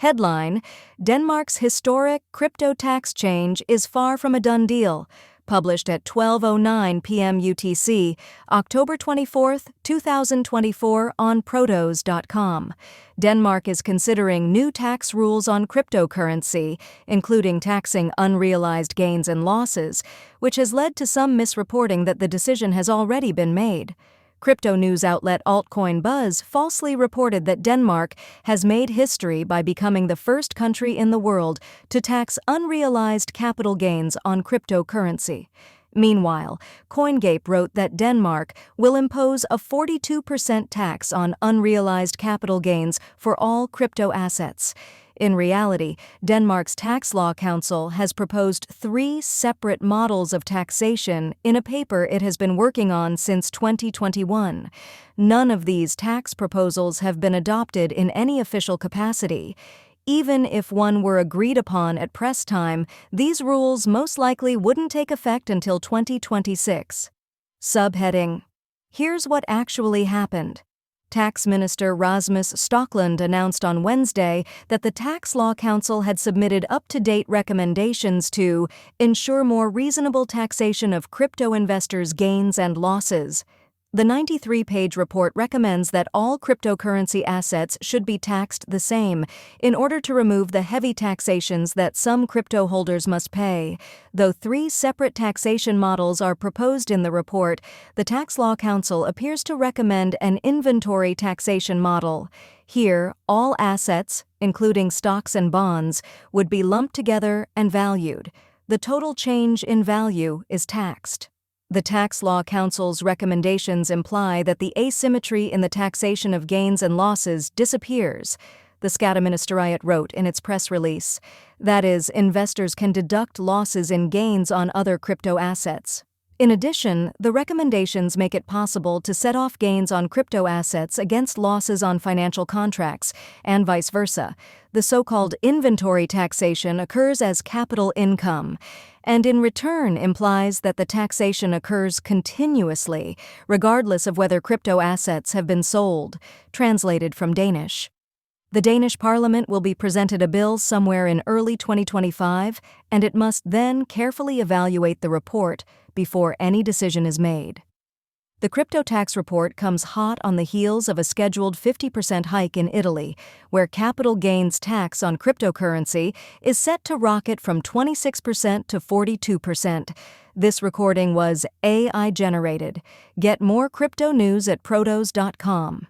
Headline: Denmark's historic crypto tax change is far from a done deal. Published at 12:09 p.m. UTC, October 24, 2024 on protos.com. Denmark is considering new tax rules on cryptocurrency, including taxing unrealized gains and losses, which has led to some misreporting that the decision has already been made. Crypto news outlet Altcoin Buzz falsely reported that Denmark has made history by becoming the first country in the world to tax unrealized capital gains on cryptocurrency. Meanwhile, CoinGape wrote that Denmark will impose a 42% tax on unrealized capital gains for all crypto assets. In reality, Denmark's Tax Law Council has proposed 3 separate models of taxation in a paper it has been working on since 2021. None of these tax proposals have been adopted in any official capacity. Even if one were agreed upon at press time, these rules most likely wouldn't take effect until 2026. Subheading: Here's what actually happened. Tax Minister Rasmus Stoklund announced on Wednesday that the Tax Law Council had submitted up-to-date recommendations to ensure more reasonable taxation of crypto investors' gains and losses. The 93-page report recommends that all cryptocurrency assets should be taxed the same in order to remove the heavy taxations that some crypto holders must pay. Though 3 separate taxation models are proposed in the report, the Tax Law Council appears to recommend an inventory taxation model. Here, all assets, including stocks and bonds, would be lumped together and valued. The total change in value is taxed. The Tax Law Council's recommendations imply that the asymmetry in the taxation of gains and losses disappears, the Skatteministeriet wrote in its press release. That is, investors can deduct losses in gains on other crypto assets. In addition, the recommendations make it possible to set off gains on crypto assets against losses on financial contracts, and vice versa. The so-called inventory taxation occurs as capital income, and in return implies that the taxation occurs continuously, regardless of whether crypto assets have been sold. Translated from Danish. The Danish Parliament will be presented a bill somewhere in early 2025, and it must then carefully evaluate the report before any decision is made. The crypto tax report comes hot on the heels of a scheduled 50% hike in Italy, where capital gains tax on cryptocurrency is set to rocket from 26% to 42%. This recording was AI generated. Get more crypto news at protos.com.